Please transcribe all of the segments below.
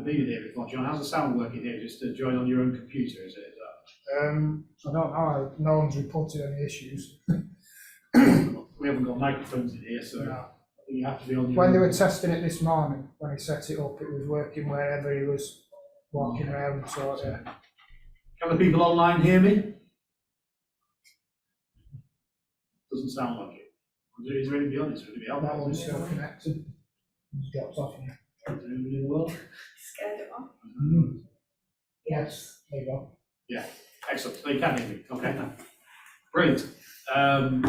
haven't been here before, John. How's the sound working here? Just to join on your own computer, is it? I don't know. No one's reported any issues. We haven't got microphones in here, so No. I think you have to be on your When own. they were testing it this morning, when he set it up, it was working wherever he was walking around. So Can the people online hear me? Doesn't sound like it. Is there anybody on this? Would it be out that there? one's still connected. It's dropped off here. Is there anybody in the world? Scared it off. Yes, there you go. Yeah, excellent. They can hear me. Okay, brilliant. Welcome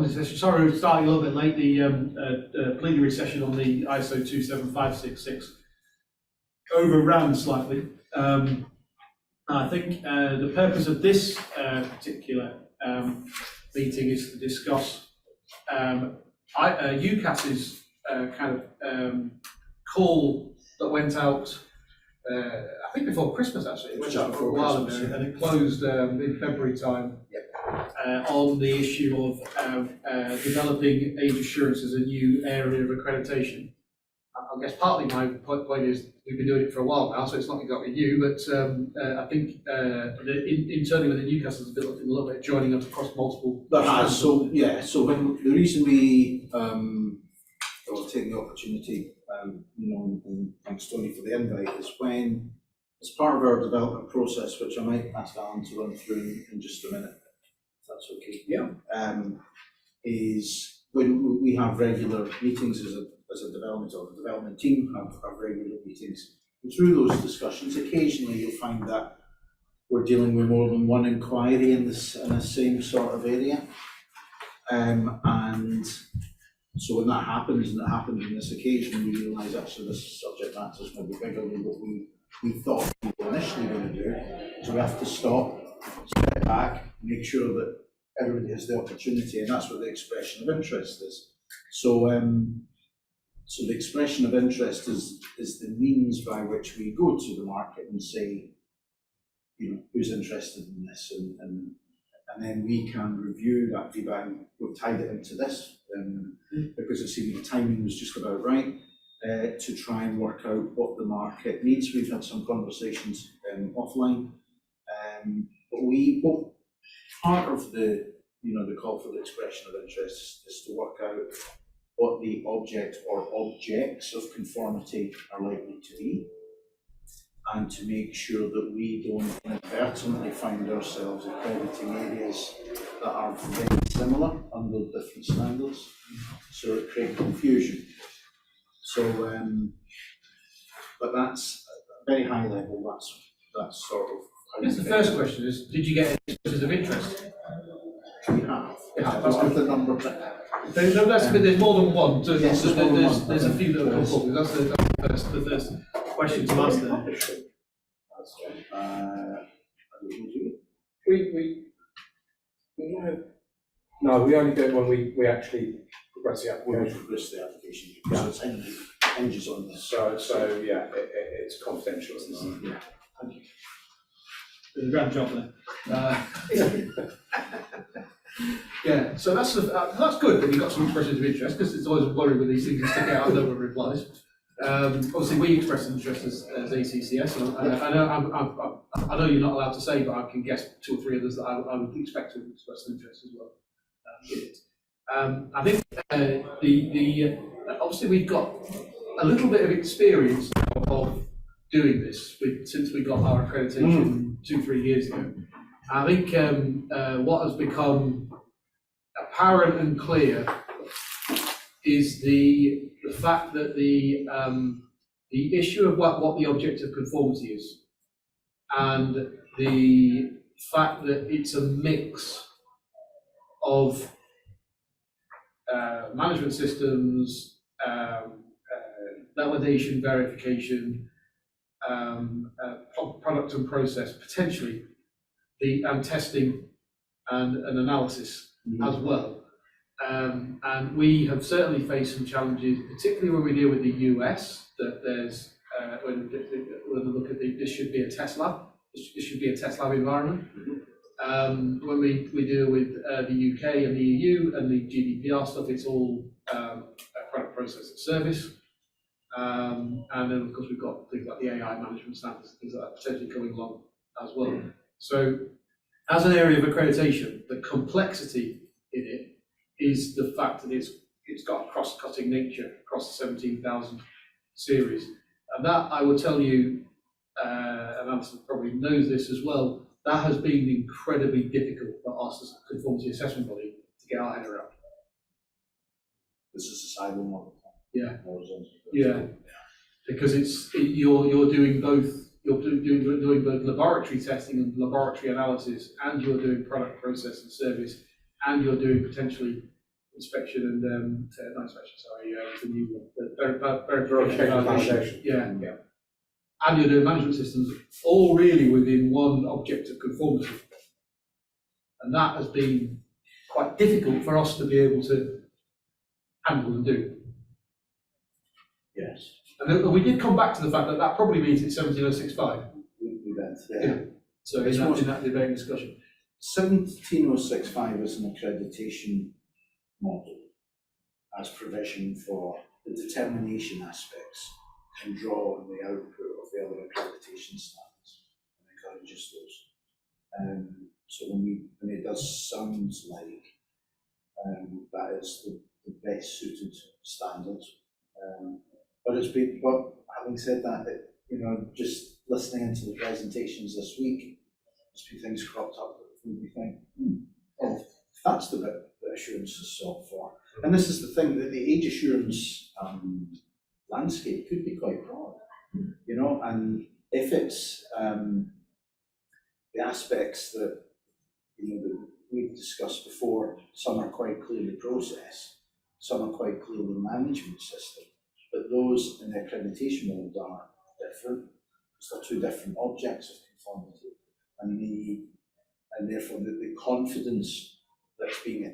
to the session. Sorry, we're starting a little bit late. The plenary session on the ISO 27566 overran slightly. I think the purpose of this particular meeting is to discuss UKAS's kind of call that went out. I think before Christmas, actually. It went out for a while ago, and it closed in February time. On the issue of developing age assurance as a new area of accreditation. I guess partly my point is we've been doing it for a while now, so it's not exactly new, but I think internally within UKAS there's a little bit joining up across multiple. There has, so yeah, so when the reason we will take the opportunity, and thanks Tony for the invite, is when, as part of our development process, which I might ask Alan to run through in just a minute, if that's okay. Yeah. Is when we have regular meetings as a development, or the development team have regular meetings. And through those discussions, occasionally you'll find that we're dealing with more than one inquiry in the same sort of area. And so when that happens, and it happened on this occasion, we realise actually this subject matter is maybe bigger than what we thought we were initially going to do. So we have to stop, step back, make sure that everybody has the opportunity, and that's what the expression of interest is. So so the expression of interest is the means by which we go to the market and say, who's interested in this, and then we can review that feedback. We've tied it into this because it seemed the timing was just about right to try and work out what the market needs. We've had some conversations offline, but part of the call for the expression of interest is to work out what the object or objects of conformity are likely to be, and to make sure that we don't inadvertently find ourselves accrediting areas that are very similar under different standards, so it creates confusion. So, but that's at a very high level. That's sort of. I guess the first question is: did you get any expressions of interest? We have. That's with the number. There's more than one. So yes, there's a few that have come forward. That's the first question to ask there. We only do it when we actually progress the application. When we progress the application, so it's hinges on this. So yeah, it's confidential. Yeah. Thank you. There's a grand job there. Yeah, so that's good that you got some expressions of interest, because it's always a worry with these things you stick out and no one replies. Obviously, we express interest as ACCS. I know you're not allowed to say, but I can guess 2 or 3 others that I would expect to express interest as well. I think obviously we've got a little bit of experience of doing this since we got our accreditation 2-3 years ago. I think what has become apparent and clear is the fact that the issue of what the object of conformity is, and the fact that it's a mix of management systems, validation, verification, product and process, potentially and testing and analysis as well. And we have certainly faced some challenges, particularly when we deal with the US, that there's, when we look at this should be a test lab, this should be a test lab environment. When we deal with the UK and the EU and the GDPR stuff, it's all product process and service. And then, of course, we've got things like the AI management standards, things like that potentially coming along as well. So, as an area of accreditation, the complexity in it is the fact that it's got a cross-cutting nature across the 17,000 series. And that, I will tell you, and Alison probably knows this as well, that has been incredibly difficult for us as a conformity assessment body to get our head around. This is a silo model. Yeah. Horizontal. Yeah, because you're doing both. You're doing both laboratory testing and laboratory analysis, and you're doing product process and service, and you're doing potentially inspection and not inspection. Sorry, the new one, the verification validation. Yeah, yeah, and you're doing management systems, all really within one object of conformity, and that has been quite difficult for us to be able to handle and do. Yes. And we did come back to the fact that that probably means it's 17065. We went Yeah. there. So in that debate and discussion. 17065 is an accreditation model as provision for the determination aspects and draw on the output of the other accreditation standards and encourages those. So when it does sound like that is the best suited standard. But having said that, just listening into the presentations this week, there's been things cropped up that we think, oh, that's the bit that assurance is sought for. And this is the thing, that the age assurance landscape could be quite broad, and if it's the aspects that that we've discussed before, some are quite clearly process, some are quite clearly management system. But those in the accreditation world are different, because they're two different objects of conformity, and therefore the confidence that's being the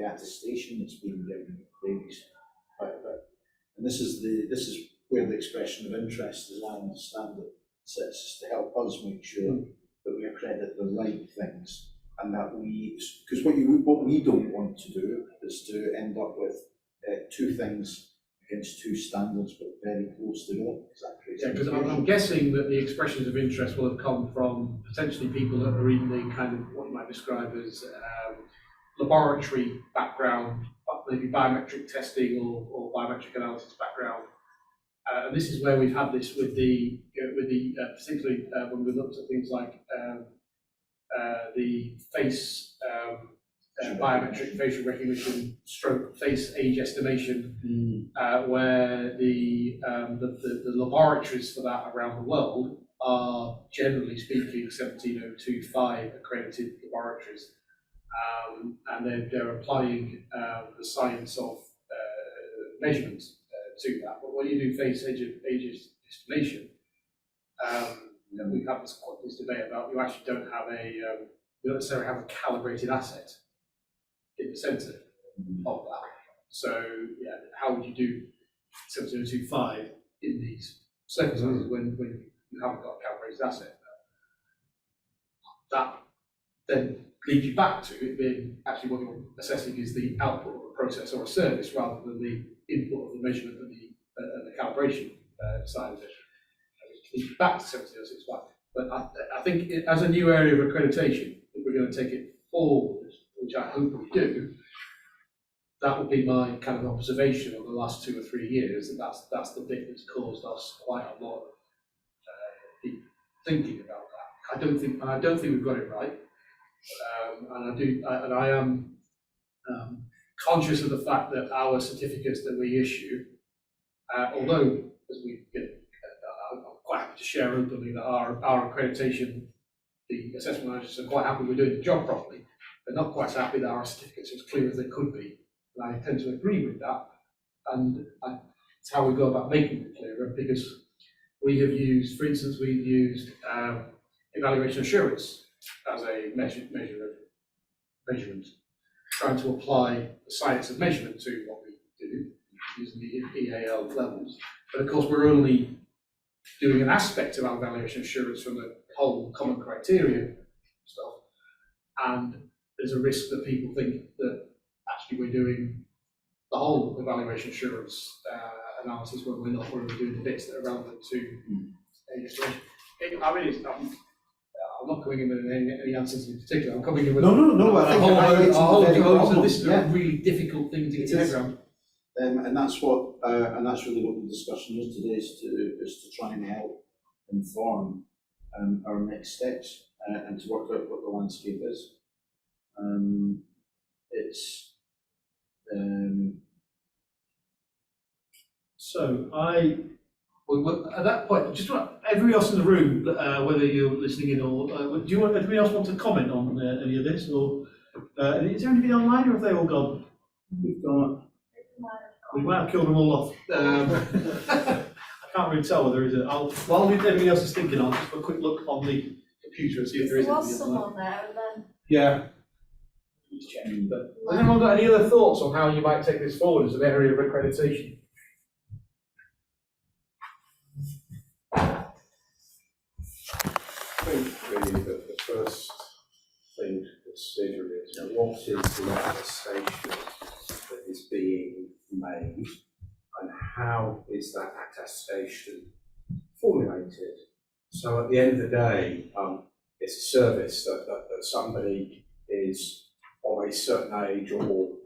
attestation that's being given varies quite a bit. And this is where the expression of interest, as I understand it, sits to help us make sure that we accredit the right things, and that because what we don't want to do is to end up with two things against two standards, but very close together. Yeah, because I'm guessing that the expressions of interest will have come from potentially people that are in the kind of what you might describe as laboratory background, maybe biometric testing or biometric analysis background. And this is where we've had this with the particularly when we looked at things like the face biometric facial recognition stroke face age estimation, where the laboratories for that around the world are generally speaking 17025 accredited laboratories, and they're applying the science of measurement to that. But when you do face age estimation, we've had this debate about you actually don't have you don't necessarily have a calibrated asset in the centre of that. So yeah, how would you do 7025 in these circumstances when you haven't got a calibrated asset? That then leads you back to it being actually what you're assessing is the output of a process or a service rather than the input of the measurement and the calibration side of it. It leads you back to 7025. But I think as a new area of accreditation, if we're going to take it forward, which I hope we do, that would be my kind of observation of the last 2 or 3 years, and that's the bit that's caused us quite a lot of deep thinking about that. I don't think we've got it right, and I am conscious of the fact that our certificates that we issue, although as I'm quite happy to share openly that our accreditation, the assessment managers are quite happy we're doing the job properly. They're not quite so happy that our certificates are as clear as they could be. And I tend to agree with that. And it's how we go about making it clearer, because we have used, for instance, we've used evaluation assurance as a measure of measurement, trying to apply the science of measurement to what we do using the EAL levels. But of course, we're only doing an aspect of our evaluation assurance from the whole common criteria stuff. And there's a risk that people think that actually we're doing the whole evaluation assurance analysis when we're not doing the bits that are relevant to AEC. I mean, I'm not coming in with any answers in particular. I'm coming in with No, I think a whole very host of problem. this is Yeah. a really difficult thing to get your head around. And that's what, and that's really what the discussion is today, is to try and help inform our next steps and to work out what the landscape is. So well, at that point, just want everybody else in the room, whether you're listening in or anybody else want to comment on any of this, or is there anybody online, or have they all gone? We might have killed them all off. I can't really tell whether there is a. While everybody else is thinking, I'll just have a quick look on the computer and see if there is. There was someone there, and then Yeah. Just checking, but Has anyone got any other thoughts on how you might take this forward as an area of accreditation? I think really the first thing to consider is what is the attestation that is being made and how is that attestation formulated. So at the end of the day, it's a service that somebody is of a certain age or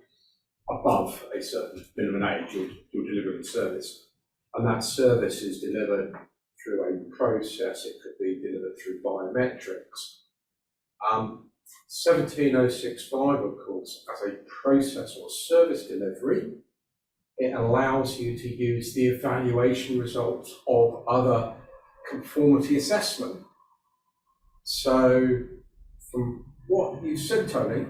above a certain minimum age, you're delivering a service. And that service is delivered through a process. It could be delivered through biometrics. 17065, of course, as a process or service delivery, it allows you to use the evaluation results of other conformity assessment. So, from what you said, Tony,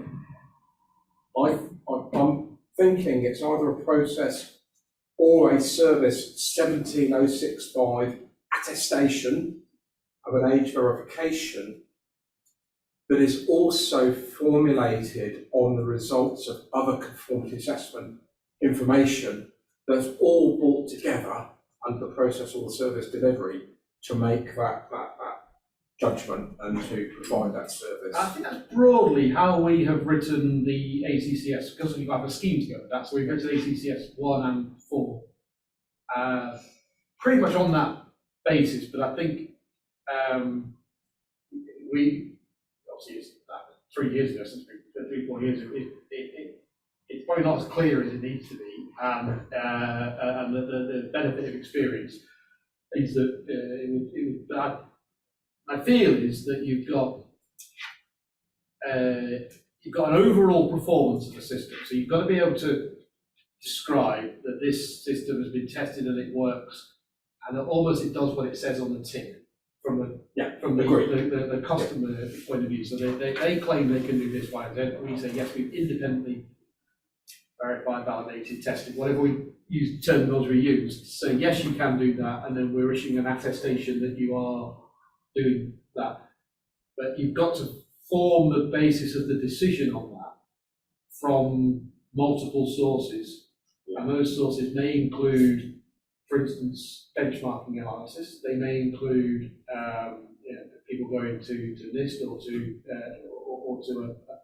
I'm thinking it's either a process or a service 17065 attestation of an age verification that is also formulated on the results of other conformity assessment information that's all brought together under the process or the service delivery to make that judgment and to provide that service. I think that's broadly how we have written the ACCS, because we have a scheme together. That's so we've written ACCS 1 and 4. Pretty much on that basis, but I think we obviously it's 3 years ago, since 3-4 years ago, it's probably not as clear as it needs to be, and the benefit of experience is that my feel is that you've got an overall performance of the system, so you've got to be able to describe that this system has been tested and it works, and that almost it does what it says on the tin from the customer point of view. So they claim they can do this, Y, and Z, but we say yes, we've independently verified, validated, tested, whatever we use, terminology we used. So yes, you can do that, and then we're issuing an attestation that you are doing that. But you've got to form the basis of the decision on that from multiple sources. And those sources may include, for instance, benchmarking analysis. They may include people going to NIST or to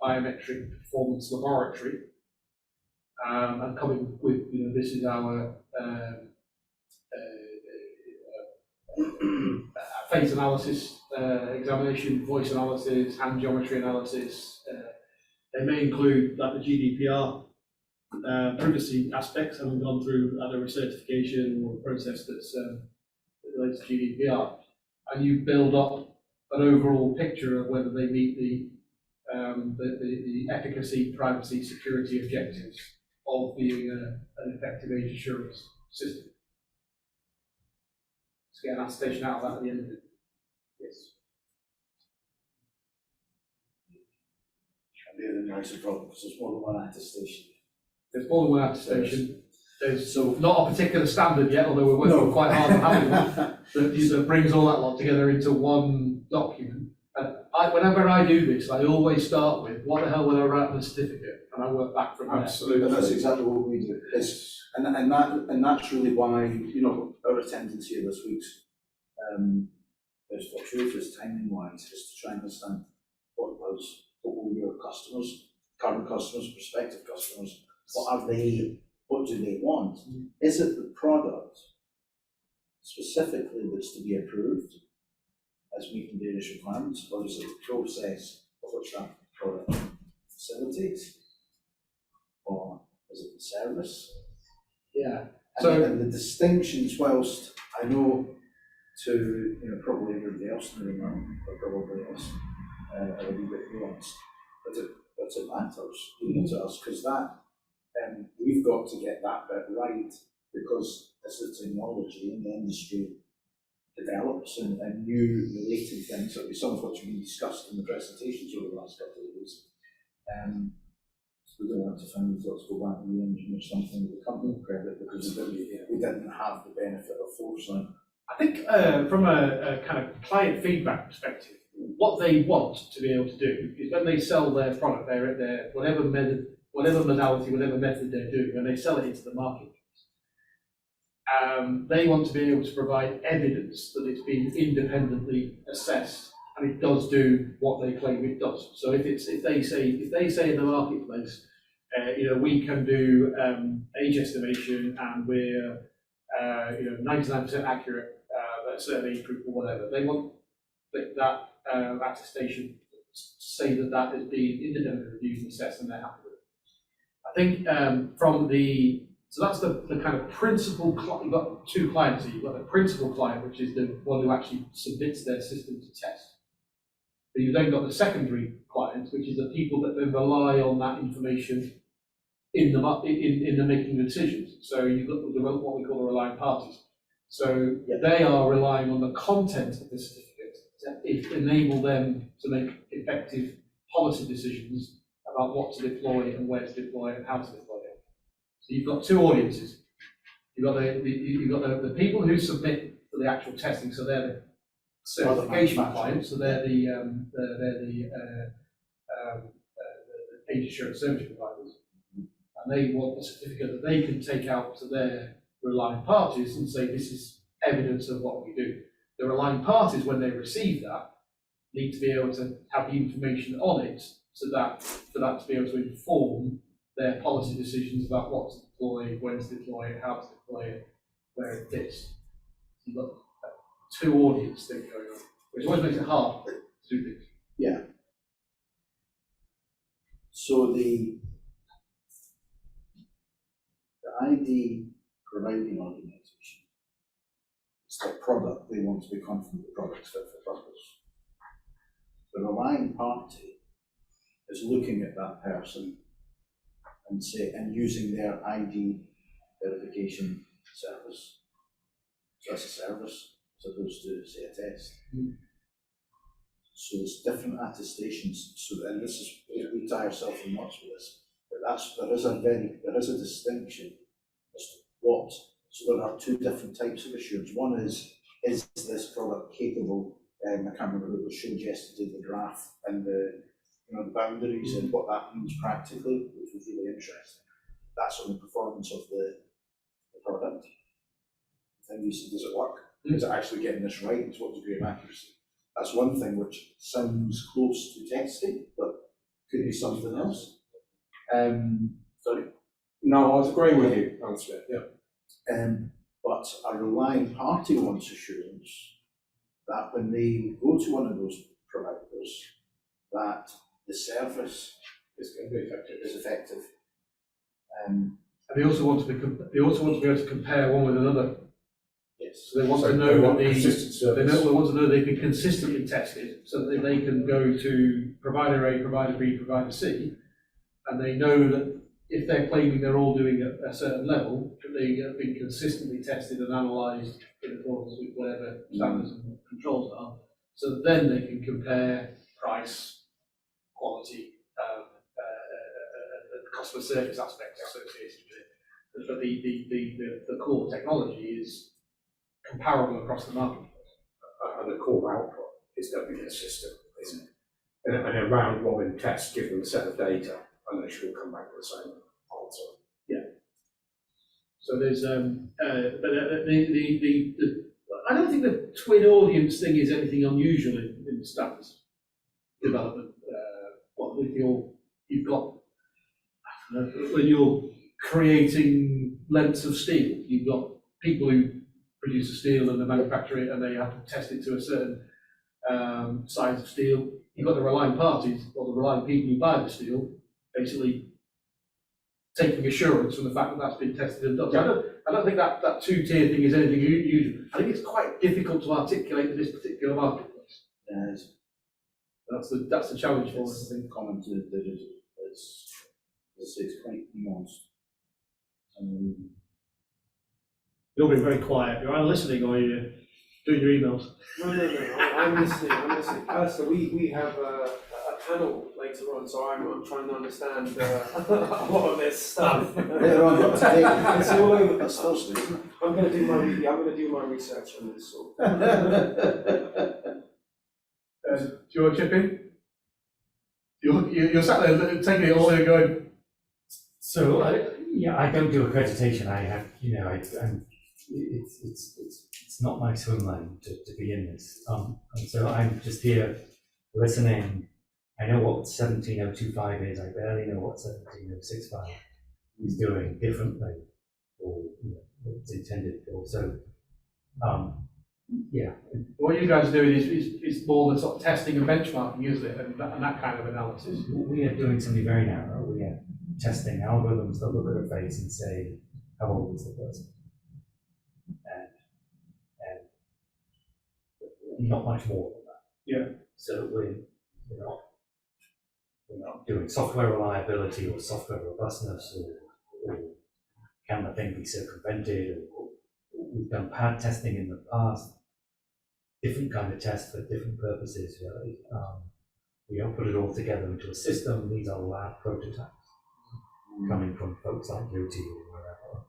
a biometric performance laboratory and coming with, this is our face analysis, examination, voice analysis, hand geometry analysis. They may include like the GDPR privacy aspects, having gone through either a certification or a process that's that relates to GDPR, and you build up an overall picture of whether they meet the efficacy, privacy, security objectives of being an effective age assurance system. Let's get an attestation out of that at the end of it. Yes. Can be an nicer problem because there's more than one attestation. There's more than one attestation. There's not a particular standard yet, although we're working quite hard on having one that brings all that lot together into one document. And whenever I do this, I always start with what the hell will I write on the certificate, and I work back from there. Absolutely. And that's exactly what we do. And that's really why our attendance here this week's is fortuitous timing wise, is to try and understand what will your customers, current customers, prospective customers, what are they what do they want? Is it the product specifically that's to be approved as meeting various requirements, or is it the process of which that product facilitates? Or is it the service? Yeah. So, and the distinctions, whilst I know to, probably everybody else in the room, or probably us, are a wee bit nuanced, but it matters, to us, because that, we've got to get that bit right, because as the technology in the industry develops and new related things, so some of which have been discussed in the presentations over the last couple of years, we don't have to find thoughts go back and re-engineer something with the company credit because we didn't have the benefit of foresight. I think from a kind of client feedback perspective, what they want to be able to do is when they sell their product, their whatever modality, whatever method they're doing, when they sell it into the market, they want to be able to provide evidence that it's been independently assessed and it does do what they claim it does. So if they say in the marketplace, we can do age estimation and we're 99% accurate at certain age group or whatever, they want that attestation to say that that has been independently reviewed and assessed and they're happy with it. I think so that's the kind of principal client. You've got two clients here. You've got the principal client, which is the one who actually submits their system to test. But you've then got the secondary clients, which is the people that then rely on that information in the making of decisions. So you've got what we call the relying parties. So they are relying on the content of the certificate to enable them to make effective policy decisions about what to deploy and where to deploy and how to deploy it. So you've got two audiences. You've got the people who submit for the actual testing, so they're the certification clients, so they're the age assurance service providers, and they want a certificate that they can take out to their relying parties and say this is evidence of what we do. The relying parties, when they receive that, need to be able to have the information on it so that for that to be able to inform their policy decisions about what to deploy, when to deploy it, how to deploy it, where it fits. You've got two audience things going on, which always makes it hard to do things. Yeah. So the ID providing organisation, it's their product, they want to be confident the product's fit for purpose. The relying party is looking at that person and using their ID verification service. So that's a service as opposed to, say, a test. So there's different attestations. And this is, we tie ourselves in knots with this, but there is a distinction as to what. So there are two different types of assurance. One is this product capable? I can't remember who it was showed yesterday, the graph and the boundaries and what that means practically, which was really interesting. That's on the performance of the product. Then you said, does it work? Is it actually getting this right? And to what degree of accuracy? That's one thing which sounds close to testing, but could be something else. Sorry. No, I was agreeing with you, honestly. Yeah. But a relying party wants assurance that when they go to one of those providers, that the service It's going to be effective. is effective. And they also want to be able to compare one with another. Yes. So they want to know that they want to know they've been consistently tested, so that they can go to provider A, provider B, provider C, and they know that if they're claiming they're all doing a certain level, that they have been consistently tested and analysed in accordance with whatever standards and controls are, so that then they can compare price, quality, the customer service aspects associated with it. But the core technology is comparable across the market. And the core output is going to be consistent, isn't it? And a round robin test, give them a set of data, and they should all come back with the same answer. Yeah. So there's I don't think the twin audience thing is anything unusual in standards development. You've got, I don't know, when you're creating lengths of steel. You've got people who produce the steel and they manufacture it and they have to test it to a certain size of steel. You've got the relying parties, or the relying people who buy the steel, basically taking assurance from the fact that that's been tested and done. So I don't think that two-tier thing is anything unusual. I think it's quite difficult to articulate to this particular marketplace. Yes. That's the challenge for us, I think. Common to digital, it's quite nuanced. You're being very quiet. You're either listening or you're doing your emails. No, I'm listening, So we have a panel later on, so I'm trying to understand a lot of this stuff. Later on, up to date. It's all over the That's Thursday, isn't it? I'm going to do my research on this sort. Do you want to chip in? You're sat there taking it all in and going, So, I don't do accreditation. I have, it's not my swim lane to be in this. And so I'm just here listening. I know what 17025 is. I barely know what 17065 is doing differently, or what it's intended for. So, what you guys are doing is more the sort of testing and benchmarking, isn't it? And that kind of analysis. we are doing something very narrow. We are testing algorithms that look at a face and say, how old is the person? And not much more than that. Yeah. So we're not doing software reliability or software robustness or can the thing be circumvented, or we've done pad testing in the past, different kind of tests for different purposes. We all put it all together into a system. These are lab prototypes coming from folks like UT or wherever.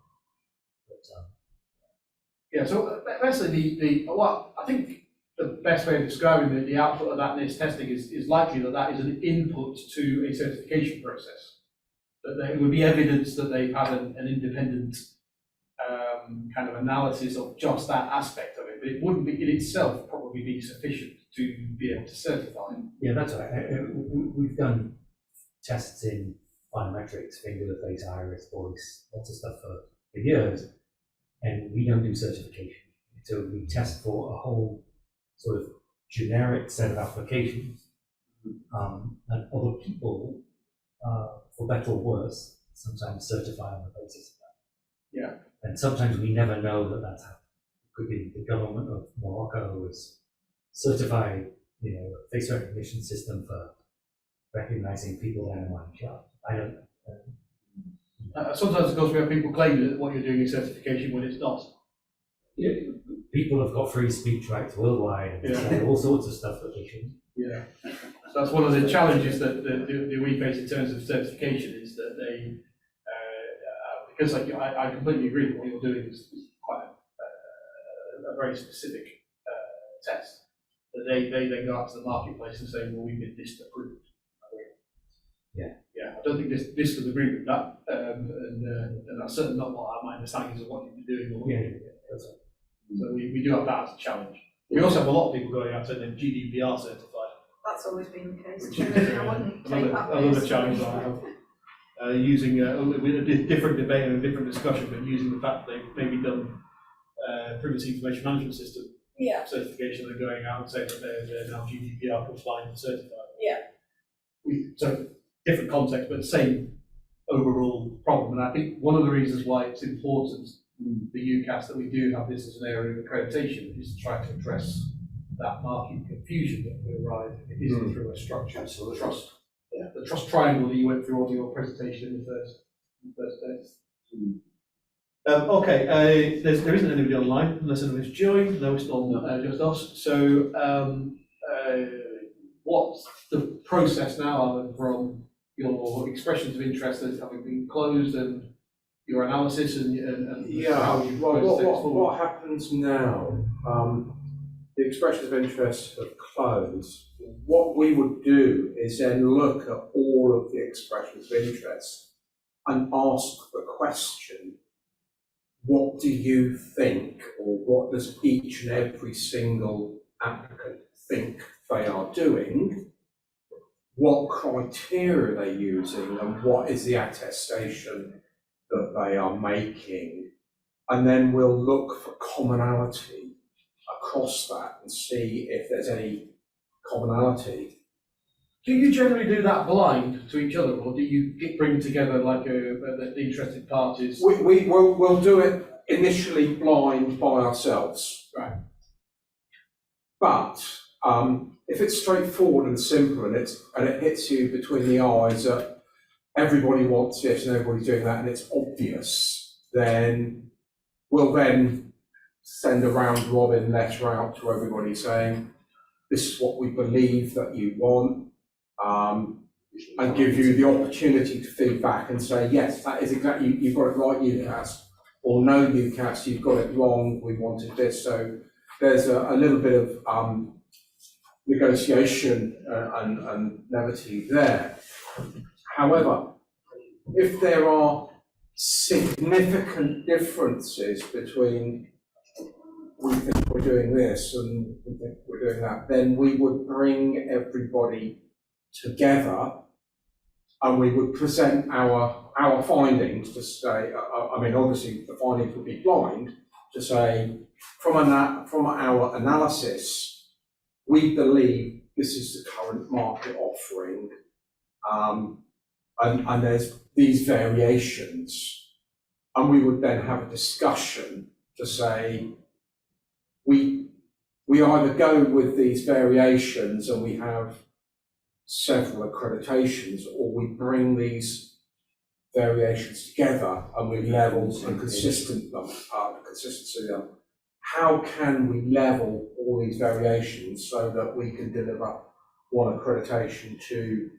But, So basically, what I think the best way of describing the output of that NIST testing is likely that is an input to a certification process. That it would be evidence that they've had an independent kind of analysis of just that aspect of it, but it wouldn't be in itself probably be sufficient to be able to certify. yeah, that's right. We've done tests in biometrics, finger, face, iris, voice, lots of stuff for years, and we don't do certification. So we test for a whole sort of generic set of applications, and other people, for better or worse, sometimes certify on the basis of that. Yeah. And sometimes we never know that that's happened. It could be the government of Morocco has certified, a face recognition system for recognizing people down in one shot. I don't know. Sometimes, of course, we have people claiming that what you're doing is certification when it's not. People have got free speech rights worldwide and say all sorts of stuff that they shouldn't. Yeah. So that's one of the challenges that we face in terms of certification is that they, because I completely agree that what you're doing is quite a very specific test. That they then go out to the marketplace and say, well, we've been NIST approved. I don't think this would agree with that, and that's certainly not what my understanding is of what you've been doing. So we do have that as a challenge. We also have a lot of people going out saying they're GDPR certified. That's always been the case. Which is I wouldn't take that another risk. challenge I have. Using with a different debate and a different discussion, but using the fact that they've maybe done privacy information management system certification, they're going out and saying that they're now GDPR compliant and certified. So different context, but the same overall problem. And I think one of the reasons why it's important, the UKAS, that we do have this as an area of accreditation is to try to address that market confusion that will arise if it isn't through a structure. Absolutely. Trust. Yeah. The trust triangle that you went through on your presentation in the first days. There isn't anybody online unless anybody's joined. No, it's not Just us. So what's the process now, Alan, from your expressions of interest as having been closed and your analysis and how you propose to take this forward? What happens now? The expressions of interest have closed. What we would do is then look at all of the expressions of interest and ask the question, what do you think, or what does each and every single applicant think they are doing? What criteria are they using, and what is the attestation that they are making, and then we'll look for commonality across that and see if there's any commonality. Do you generally do that blind to each other, or do you bring together like the interested parties? We'll do it initially blind by ourselves. Right. But if it's straightforward and simple and it hits you between the eyes that everybody wants this and everybody's doing that and it's obvious, then we'll then send a round robin letter out to everybody saying, this is what we believe that you want, and give you the opportunity to feed back and say, yes, that is exactly, you've got it right, UKAS, or no, UKAS, you've got it wrong, we wanted this. So there's a little bit of negotiation and levity there. However, if there are significant differences between we think we're doing this and we think we're doing that, then we would bring everybody together and we would present our findings to say, I mean, obviously the findings would be blind, to say, from our analysis, we believe this is the current market offering, and there's these variations, and we would then have a discussion to say, we either go with these variations and we have several accreditations, or we bring these variations together and we level and consistency them. How can we level all these variations so that we can deliver one accreditation to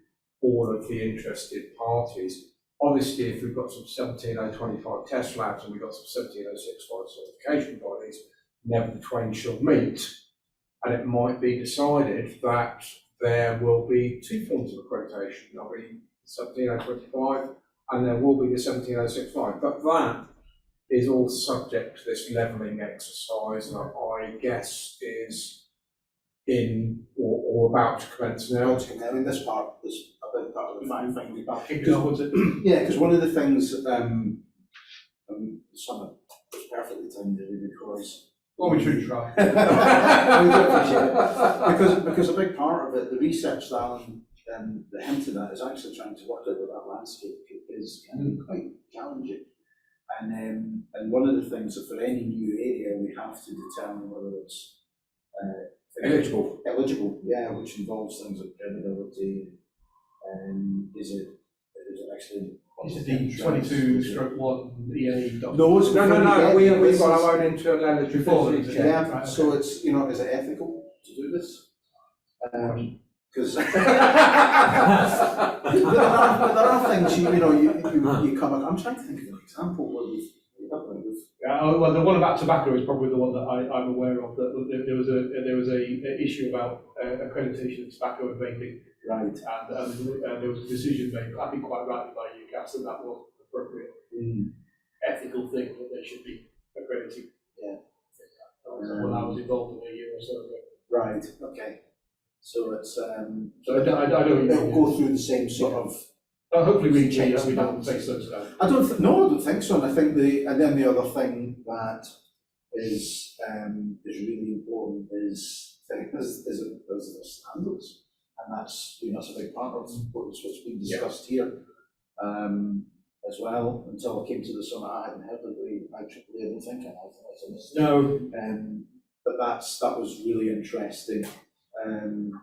all of the interested parties? Obviously, if we've got some 17025 test labs and we've got some 17065 certification bodies, never the twain shall meet, and it might be decided that there will be two forms of accreditation. There'll be 17025 and there will be the 17065, but that is all subject to this levelling exercise, and I guess is in or about to commence now. I mean, this part is a big part of the fact finding. Yeah, because one of the things, Summit was perfectly timed because. well, we should try. We do appreciate it. Because a big part of it, the research that Alan hinted at, is actually trying to work out what that landscape is quite challenging. And one of the things that for any new area, we have to determine whether it's eligible, yeah, which involves things like credibility, is it actually... Is it the 22/1 EA document? No, we've got our own internal eligibility check. Yeah, Right, so it's, is it ethical to do this? Because there are things you come up. I'm trying to think of an example where we've well, the one about tobacco is probably the one that I'm aware of. That there was a issue about accreditation of tobacco and vaping, right, and there was a decision made, I think quite rightly by UKAS, that was an appropriate ethical thing that they should be accredited. Yeah, that was when I was involved in a year or so ago. Right. Okay. So it's so I don't it'll go through the same sort of. Hopefully we don't face those down. I don't think so. And I think then the other thing that is really important is the standards, and that's a big part of what's been discussed here as well. Until I came to the summit, I hadn't heard of the IEEE. I don't think I had. No. But that was really interesting, and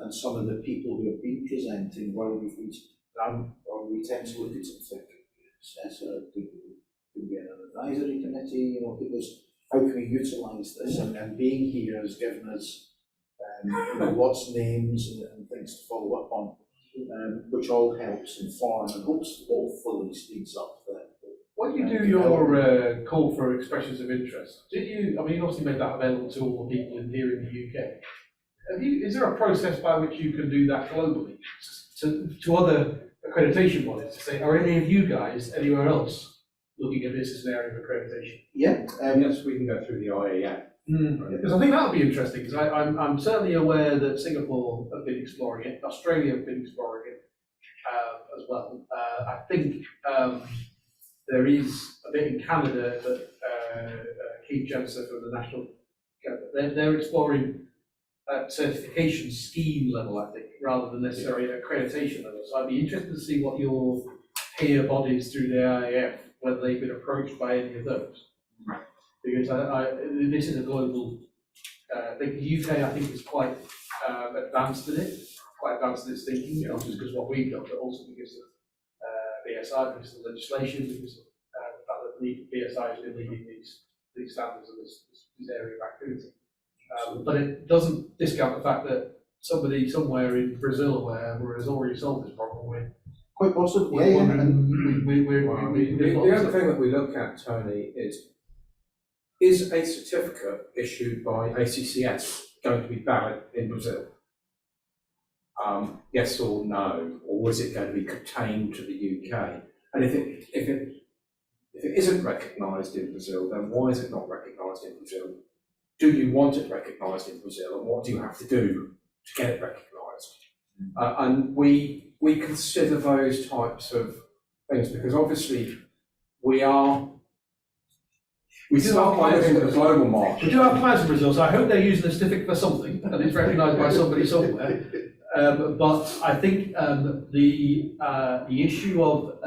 some of the people who have been presenting, we tend to look at it and think, could be an advisory committee, because how can we utilise this? And being here has given us lots of names and things to follow up on, which all helps inform and hopefully speeds up the. When you do your call for expressions of interest, you obviously made that available to all the people here in the UK. Is there a process by which you can do that globally to other accreditation bodies to say, are any of you guys anywhere else looking at this as an area of accreditation? Yeah, yes, we can go through the IEC. Because I think that would be interesting, because I'm certainly aware that Singapore have been exploring it, Australia have been exploring it as well. I think there is a bit in Canada that Keith Jensen from the National, they're exploring at certification scheme level, I think, rather than necessarily at accreditation level. So I'd be interested to see what your peer bodies through the IAF, whether they've been approached by any of those. Because this is a global thing. The UK, I think, is quite advanced in it, quite advanced in its thinking, not just because of what we've done, but also because of BSI, because of the legislation, because of the fact that the BSI has been leading these standards of this area of activity. But it doesn't discount the fact that somebody somewhere in Brazil or wherever has already solved this problem with. Quite possible, We're yeah, yeah. wondering, The other thing that we look at, Tony, is a certificate issued by ACCS going to be valid in Brazil? Yes or no, or is it going to be contained to the UK? And if it isn't recognised in Brazil, then why is it not recognised in Brazil? Do you want it recognised in Brazil, and what do you have to do to get it recognised? And we consider those types of things because obviously we start by looking at the global market. We do have plans in Brazil, so I hope they're using the certificate for something, and it's recognised by somebody somewhere. But I think the issue of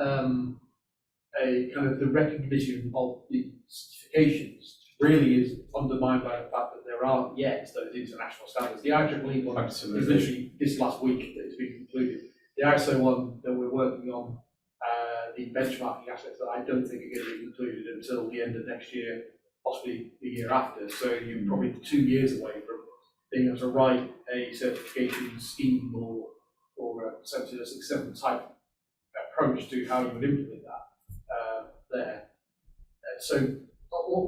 a kind of the recognition of the certifications really is undermined by the fact that there aren't yet those international standards. The IEEE one is literally this last week that it's been concluded. The ISO one that we're working on, the benchmarking aspects that I don't think are going to be concluded until the end of next year, possibly the year after. So you're probably 2 years away from being able to write a certification scheme or a 17067 type approach to how you would implement that there. So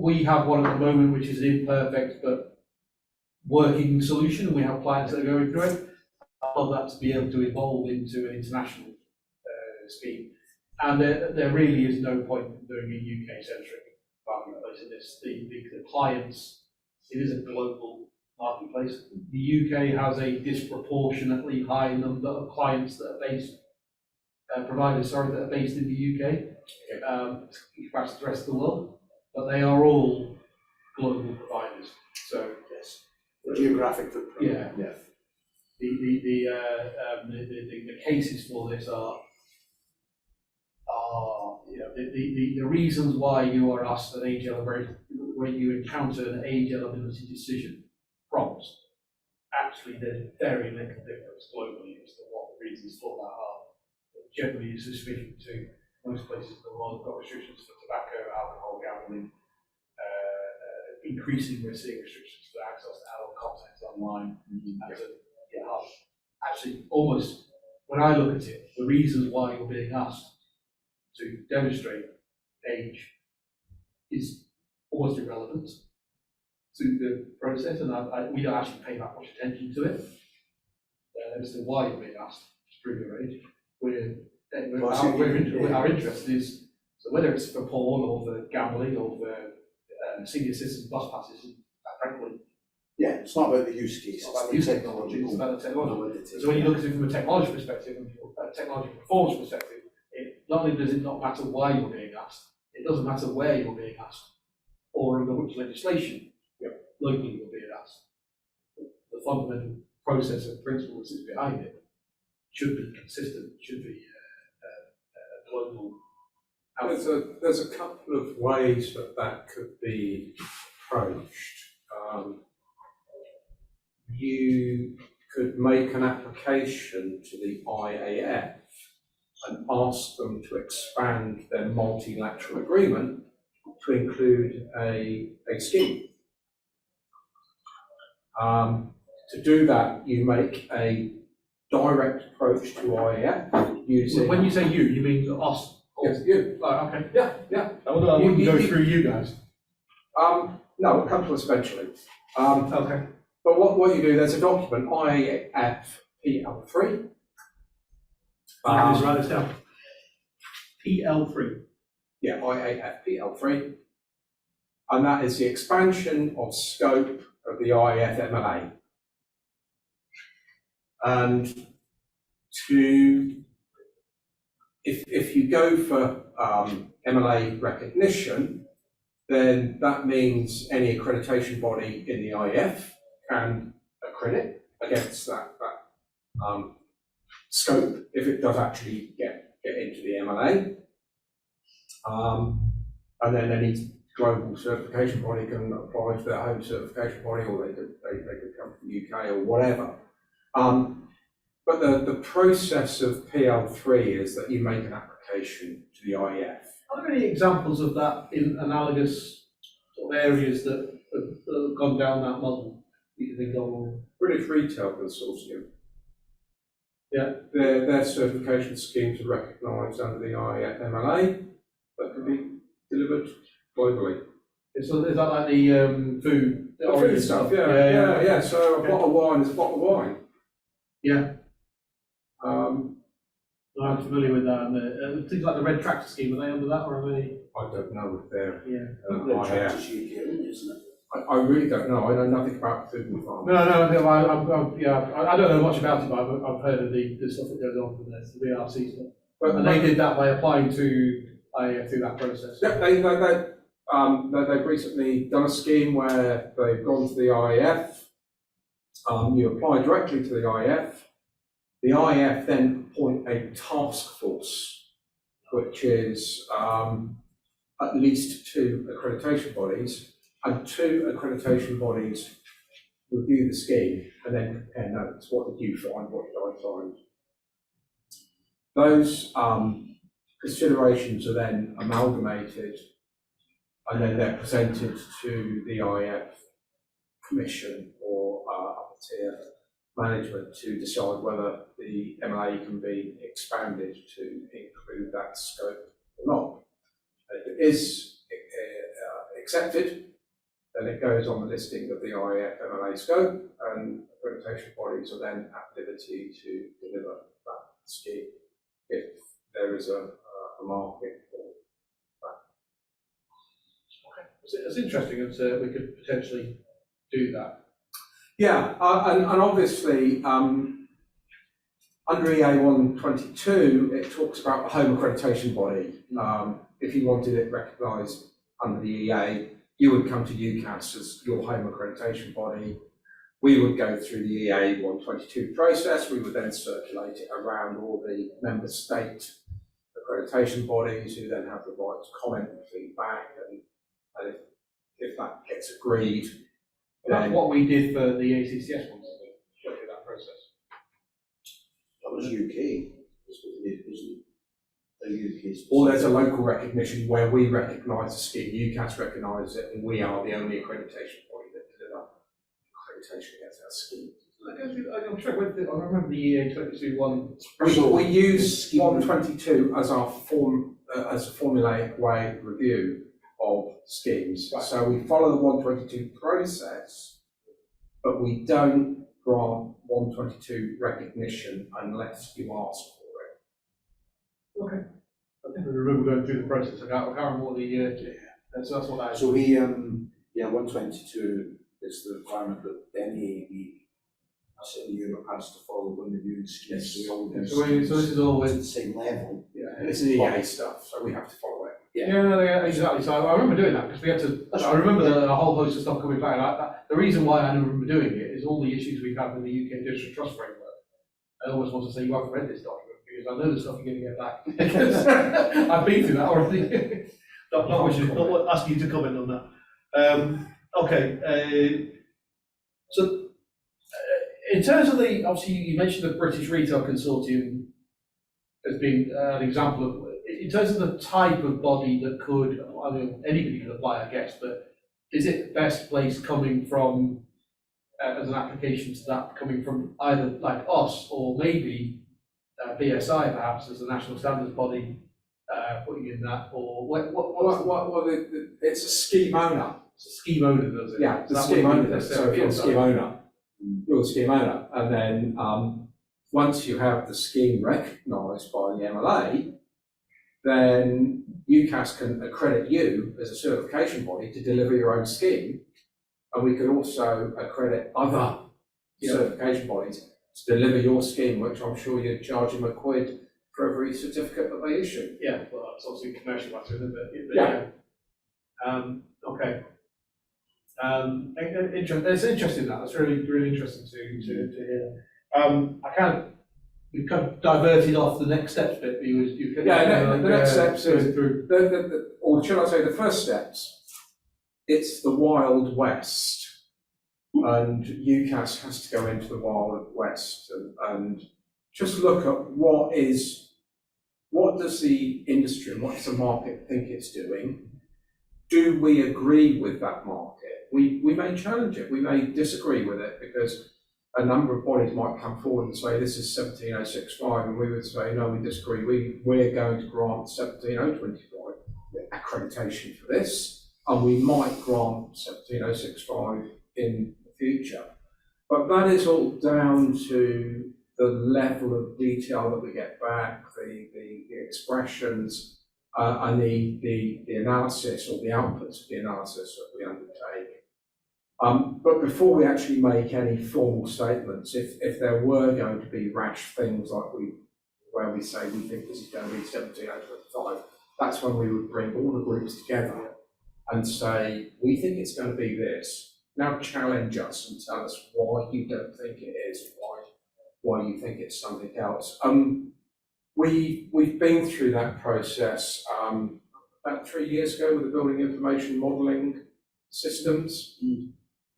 we have one at the moment which is an imperfect but working solution, and we have clients that are going through it. I'd love that to be able to evolve into an international scheme. And there really is no point in doing a UK-centric marketplace in this. The clients, it is a global marketplace. The UK has a disproportionately high number of clients that are based, providers, sorry, that are based in the UK, compared to the rest of the world, but they are all global providers. So Yes. The geographic footprint. yeah. The cases for this are the reasons why you are asked an age eligibility, when you encounter an age eligibility decision prompt, actually there's very little difference globally as to what the reasons for that are. Generally, it's restricted to most places in the world have got restrictions for tobacco, alcohol, gambling. Increasingly, we're seeing restrictions for access to adult content online. And so, actually, almost when I look at it, the reasons why you're being asked to demonstrate age is almost irrelevant to the process, and we don't actually pay that much attention to it as to why you're being asked to prove your age. Our interest is, so whether it's for porn or for gambling or for senior citizen bus passes, frankly. Yeah, it's not about the use case, It's about it's the the technology, it's about the technology. technology. So when you look at it from a technology perspective and a technology performance perspective, not only does it not matter why you're being asked, it doesn't matter where you're being asked or under which legislation locally you're being asked. The fundamental process and principle that sits behind it should be consistent, should be global. There's a couple of ways that could be approached. You could make an application to the IAF and ask them to expand their multilateral agreement to include a scheme. To do that, you make a direct approach to IAF using. When you say you mean us? Yes, you. Oh, okay. Yeah. I wouldn't go through you guys. No, we'll come to us eventually. Okay. But what you do, there's a document, IAF PL3. Let's write this down. PL3. Yeah, IAF PL3. And that is the expansion of scope of the IAF MLA. And if you go for MLA recognition, then that means any accreditation body in the IEF can accredit against that scope if it does actually get into the MLA. And then any global certification body can apply to their home certification body, or they could come from the UK or whatever. But the process of PL3 is that you make an application to the IEF. Are there any examples of that in analogous sort of areas that have gone down that model? You think of? British Retail Consortium. Yeah. Their certification schemes are recognised under the IEF MLA that can be delivered globally. So is that like the food? The food stuff, yeah. So a bottle of wine is a bottle of wine. Yeah. I'm familiar with that. And things like the Red Tractor scheme, are they under that, or are they? I don't know if they're Yeah. Tractors UK, isn't it? I really don't know. I know nothing about food and farm. No, I don't know much about it, but I've heard of the stuff that goes on with the VRC stuff. And they did that by applying to IEF through that process. Yeah, they've recently done a scheme where they've gone to the IEF. You apply directly to the IEF. The IEF then appoint a task force, which is at least 2 accreditation bodies, and 2 accreditation bodies review the scheme and then compare notes. What did you find? What did I find? Those considerations are then amalgamated, and then they're presented to the IEF Commission or upper tier management to decide whether the MLA can be expanded to include that scope or not. If it is accepted, then it goes on the listing of the IEF MLA scope, and accreditation bodies are then at liberty to deliver that scheme if there is a market for that. It's interesting that we could potentially do that. Yeah, and obviously under EA 122, it talks about a home accreditation body. If you wanted it recognised under the EA, you would come to UKAS as your home accreditation body. We would go through the EA 122 process. We would then circulate it around all the member state accreditation bodies, who then have the right to comment and feedback, and if that gets agreed. That's what we did for the ACCS ones, go through that process. That was UK. That's what they did, wasn't it? The UK's. Or there's a local recognition where we recognise the scheme, UKAS recognises it, and we are the only accreditation body that deliver accreditation against that scheme. I'm sure I remember the EA 22 one. We use 122 as our as a formulaic way of review of schemes. Right. So we follow the 122 process, but we don't grant 122 recognition unless you ask for it. Okay. I think I remember going through the process. I can't remember what so that's what that is. So we, 122 is the requirement that any in Europe has to follow when they're doing schemes. Yes. So we all do So this is always. at the same level. Yeah, this is EA stuff, so we have to follow it. Yeah, exactly. So I remember doing that because we had to. I remember a whole host of stuff coming back. The reason why I remember doing it is all the issues we've had with the UK Digital Trust Framework. I always want to say you haven't read this document because I know the stuff you're going to get back. Because I've been through that already. Not asking you to comment on that. Okay. So in terms of obviously you mentioned the British Retail Consortium as being an example of. In terms of the type of body that could, I mean, anybody could apply, I guess, but is it best placed coming from, as an application to that, coming from either like us or maybe BSI perhaps as a national standards body putting in that, or It's a scheme owner. It's a scheme owner, does it? Yeah, Is the that scheme what you owner, mean? so if you're the scheme owner, you're the scheme owner, and then once you have the scheme recognised by the MLA, then UKAS can accredit you as a certification body to deliver your own scheme, and we can also accredit other certification bodies to deliver your scheme, which I'm sure you'd charge them £1 for every certificate that they issue. Yeah, well, it's obviously a commercial matter, isn't it? Yeah. Okay. It's interesting that. It's really interesting to hear. We've kind of diverted off the next steps bit. The next steps is through. or should I say the first steps, it's the Wild West. And UKAS has to go into the Wild West and just look at what does the industry and what does the market think it's doing? Do we agree with that market? We may challenge it, we may disagree with it, because a number of bodies might come forward and say this is 17065, and we would say no, we disagree. We're going to grant 17025 accreditation for this, and we might grant 17065 in the future. But that is all down to the level of detail that we get back, the expressions, and the analysis or the outputs of the analysis that we undertake. But before we actually make any formal statements, if there were going to be rash things like where we say we think this is going to be 17025, that's when we would bring all the groups together and say, we think it's going to be this. Now challenge us and tell us why you don't think it is, why you think it's something else. We've been through that process about 3 years ago with the building information modelling systems,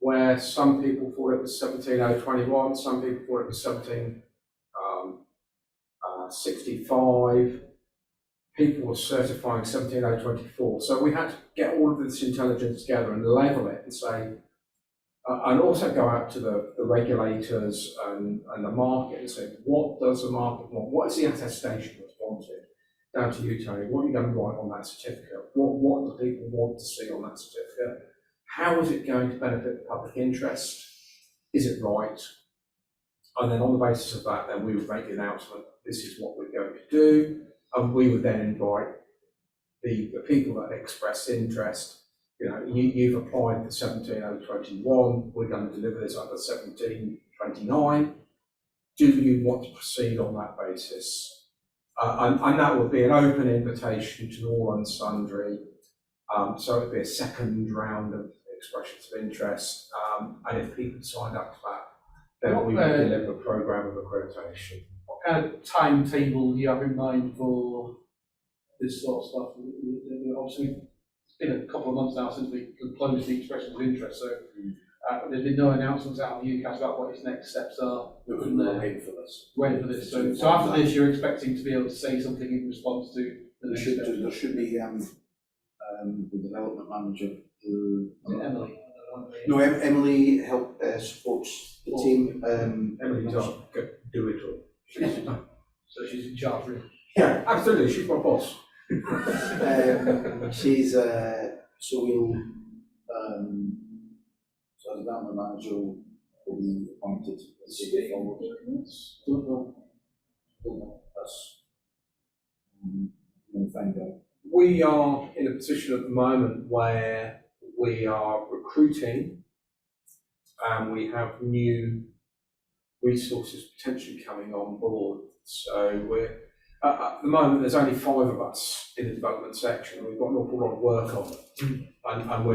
where some people thought it was 17021, some people thought it was 17065. People were certifying 17024. So we had to get all of this intelligence together and level it and say, and also go out to the regulators and the market and say, what does the market want? What is the attestation that's wanted? Down to you, Tony. What are you going to write on that certificate? What do people want to see on that certificate? How is it going to benefit the public interest? Is it right? And then on the basis of that, then we would make the announcement, this is what we're going to do. And we would then invite the people that express interest. You know, you've applied for 17021, we're going to deliver this under 1729. Do you want to proceed on that basis? And that would be an open invitation to all and sundry. So it would be a second round of expressions of interest. And if people signed up to that, then we would deliver a programme of accreditation. What kind of timetable do you have in mind for this sort of stuff? Obviously, it's been a couple of months now since we closed the expressions of interest, so there's been no announcements out of the UKAS about what its next steps are. We're waiting for this. Waiting for this. So after this, you're expecting to be able to say something in response to the next steps? There should be the development manager who. Emily? No, Emily supports the team. Emily's on, do it all. So she's in charge, really? Yeah, absolutely, she's my boss. She's so we'll so the development manager will be appointed as we go forward. Don't know. That's going to find out. We are in a position at the moment where we are recruiting and we have new resources potentially coming on board. So we're at the moment there's only 5 of us in the development section. We've got an awful lot of work on it, and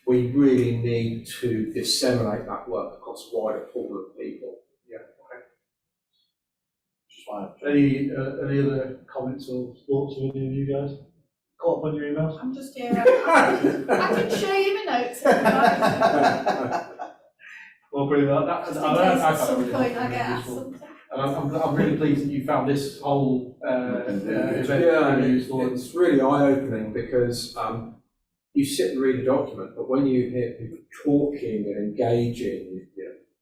we really need to disseminate that work across a wider pool of people. Yeah. Okay. Any other comments or thoughts from any of you guys? Caught up on your emails? I'm just here. I didn't show you my notes. Well, brilliant. Just in case at some point I get asked something. And I'm really pleased that you found this whole event really useful. It's really eye-opening because you sit and read a document, but when you hear people talking and engaging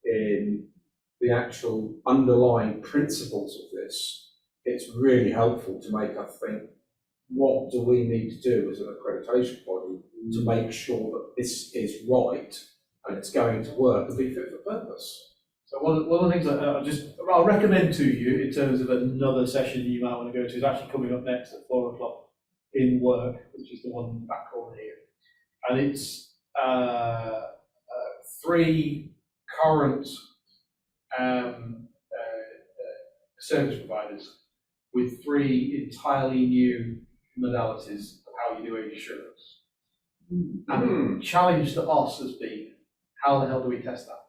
in the actual underlying principles of this, it's really helpful to make us think, what do we need to do as an accreditation body to make sure that this is right and it's going to work and be fit for purpose? So one of the things I'll recommend to you in terms of another session you might want to go to is actually coming up next at 4 o'clock in work, which is the one back corner here. And it's 3 current service providers with 3 entirely new modalities of how you do age assurance. And the challenge to us has been, how the hell do we test that?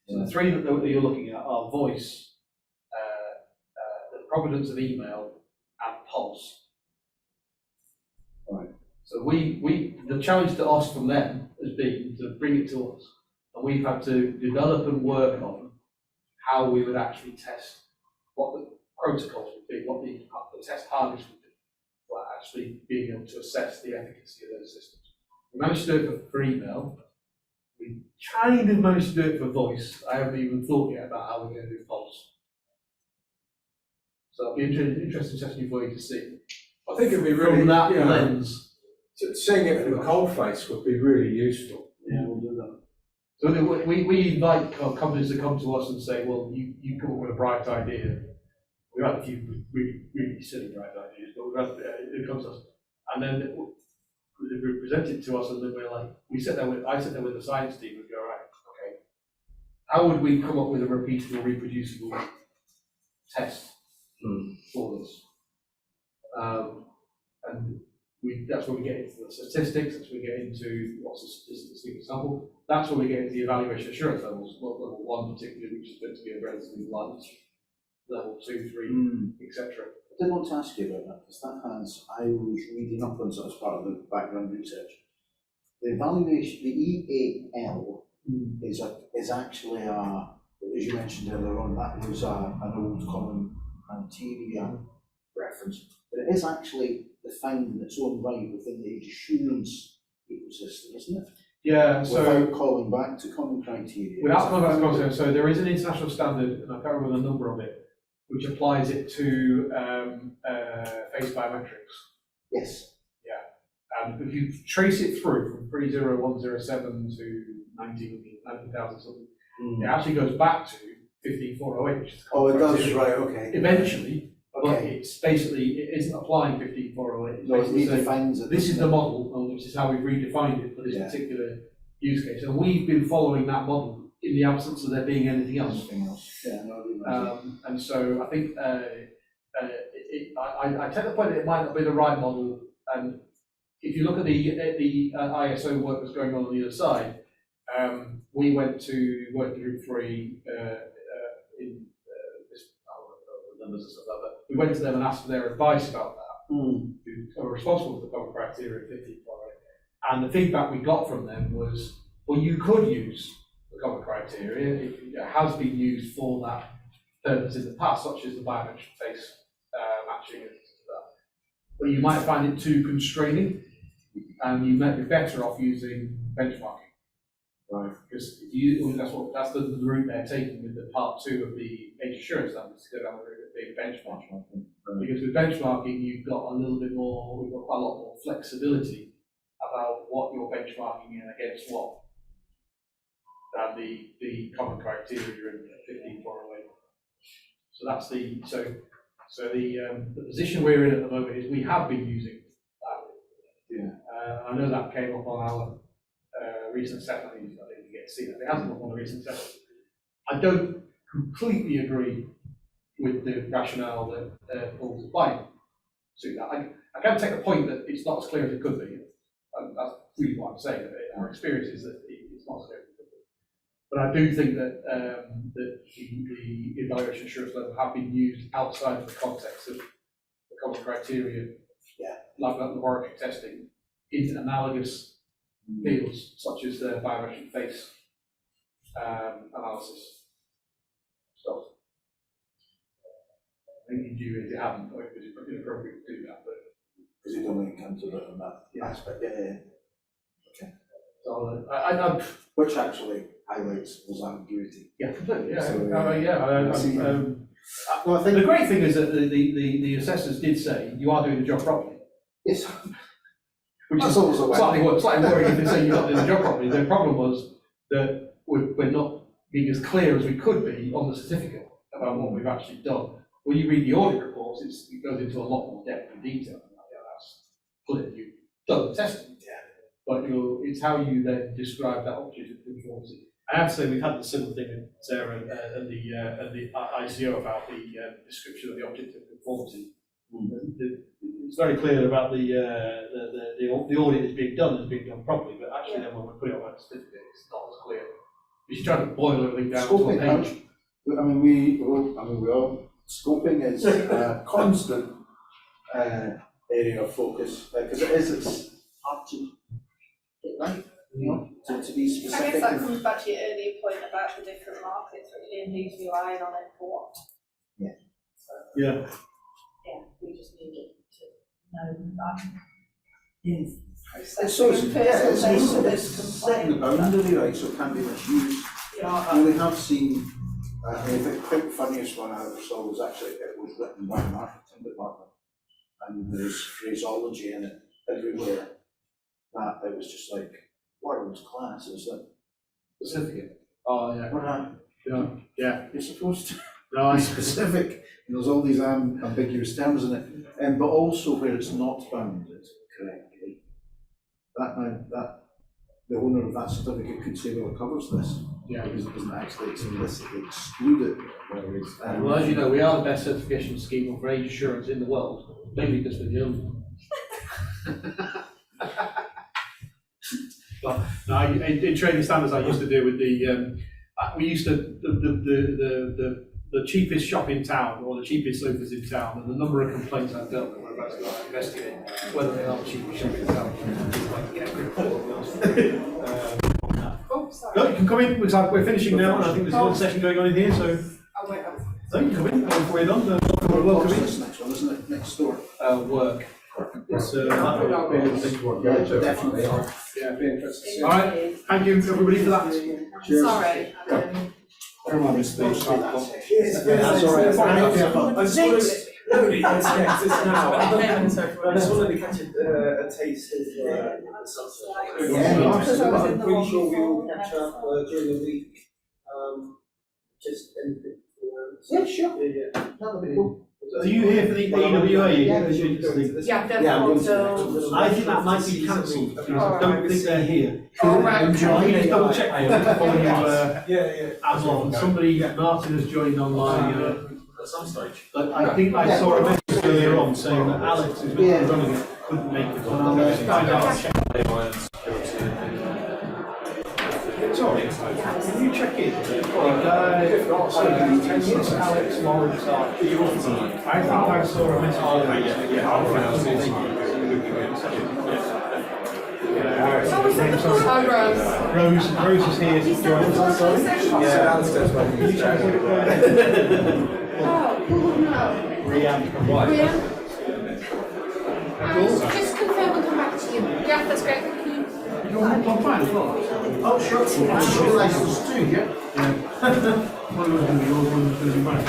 So the 3 that you're looking at are voice, the provenance of email, and pulse. Right. So the challenge to us from them has been to bring it to us, and we've had to develop and work on how we would actually test, what the protocols would be, what the test targets would be, for actually being able to assess the efficacy of those systems. We managed to do it for email. We kind of managed to do it for voice. I haven't even thought yet about how we're going to do pulse. So it'll be interesting testing for you to see. I think it'd be really, From that you know, lens. seeing it from a cold face would be really useful. Yeah, we'll do that. So we invite companies to come to us and say, well, you come up with a bright idea. We've had a few really, really silly bright ideas, but we've had, it comes to us. And then they present it to us, and then we're like, I sit there with the science team and go, right, okay, how would we come up with a repeatable, reproducible test for this? And that's where we get into the statistics, that's where we get into what's a statistic example, that's where we get into the evaluation assurance levels, level 1 particularly, which is meant to be a relatively light, level 2, 3, etc. I did want to ask you about that, because I was reading up on, so as part of the background research. The evaluation, the EAL is actually as you mentioned earlier on, that was an old common criteria reference, but it is actually defined in its own right within the age assurance ecosystem, isn't it? Yeah, so without calling back to common criteria. without calling back to common criteria, so there is an international standard, and I can't remember the number of it, which applies it to face biometrics. Yes. Yeah, and if you trace it through from 30107 to 19,000 something, it actually goes back to 15408, which is the common Oh, it does, criteria. right, okay. Eventually, but Okay. it's basically, it isn't applying 15408. It's No, it basically saying, redefines it. this is doesn't the it? model, and this is how we've redefined it for this Yeah. particular use case. And we've been following that model in the absence of there being anything else. Anything else? Yeah, no, I realize And so I think I take the point that it might not be the right model. And if you look at the ISO work that's going on the other side, we went to working group 3 in this, the numbers and stuff like that. We went to them and asked for their advice about that. Who are responsible for the common criteria 15. And the feedback we got from them was, well, you could use the common criteria. It has been used for that purpose in the past, such as the biometric face matching and stuff like that. But you might find it too constraining, and you might be better off using benchmarking. Right, because that's the route they're taking with the part 2 of the age assurance standards, to go down the route of being benchmarking. Because with benchmarking, we've got quite a lot more flexibility about what you're benchmarking in against what, than the common criteria in 15408. So that's the position we're in at the moment is we have been using that. Yeah. I know that came up on our recent assessment. I didn't get to see that. It hasn't come up on the recent assessment. I don't completely agree with the rationale that Paul's applying to that. I can take the point that it's not as clear as it could be. That's really what I'm saying. Our experience is that it's not as clear as it could be. But I do think that the evaluation assurance level have been used outside of the context of the common criteria, like laboratory testing, in analogous fields such as the biometric face analysis stuff. I think you haven't, or it was inappropriate to do that, but because you don't encounter it on that aspect. Yeah. Okay. So which actually highlights those ambiguity. Yeah, completely. Yeah. So, Well, I think the great thing is that the assessors did say you are doing the job properly. Yes. Which That's is always a way. slightly worrying if they say you're not doing the job properly. The problem was that we're not being as clear as we could be on the certificate about what we've actually done. When you read the audit reports, it goes into a lot more depth and detail. That's clear. You've done the testing, but it's how you then describe that object of conformity. I have to say we've had the similar thing with Sarah and the ICO about the description of the object of conformity It's very clear about the audit is being done properly, but actually then when we put it on that certificate, it's not as clear. You should try to boil everything down to a Scoping, page. I mean, we all, scoping is a constant area of focus, because it's hard to get right, you know, to be I specific. guess that comes back to your earlier point about the different markets, really, and who's relying on it for what. Yeah. So, Yeah. yeah, we just need it to know that. Yes. It's so, it's setting the boundary, right, so it can be misused. And we have seen, I think the funniest one I ever saw was actually, it was written by a marketing department. And there's phraseology in it everywhere, that it was just like, world class, it was like, Certificate. Oh, yeah. what happened? Yeah. You're supposed to No, be specific, and there's all these ambiguous terms in it, but also where it's not bounded correctly, that the owner of that certificate could say, well, it covers this, yeah. because it doesn't actually explicitly exclude it. Whereas, Well, as you know, we are the best certification scheme for age assurance in the world, maybe because we're the only one. But no, in training standards, I used to deal with we used to the cheapest shop in town or the cheapest sofas in town, and the number of complaints I've dealt with when I've actually investigated whether they are the cheapest shop in town. Oh, sorry. No, you can come in, we're finishing now, and I think there's another session going on in here, so. I won't have. No, you can come in, before we're done, we're welcome in. This next one, isn't it, next door? Work. It's, Definitely. Yeah, be interesting. All right, thank you everybody for that. Sorry. Everyone is the That's all right. I just wanted to, no, it's now. I just wanted to catch a taste of the subject. Yeah. I'm pretty sure we will catch up during the week. Just anything. Yeah, sure. Yeah. That'll be cool. Are you here for the EWA? Yeah, I think that might be cancelled, because I don't think they're here. Oh, right. Can you just double check before you, Yeah. add on? Somebody, Martin has joined online, At some stage. but I think I saw a message earlier on saying that Alex, who's been running it, couldn't make it. Find out. Sorry, can you check in? Alex Lawrence. I think I saw a message. Rose is here to join us. Can you check it? Rianne. Just confirm and come back to you. Yeah, that's great, thank you. You want one fine as well? Oh, sure. License too, yeah? One of them is going to be yours, one of them is going to be mine.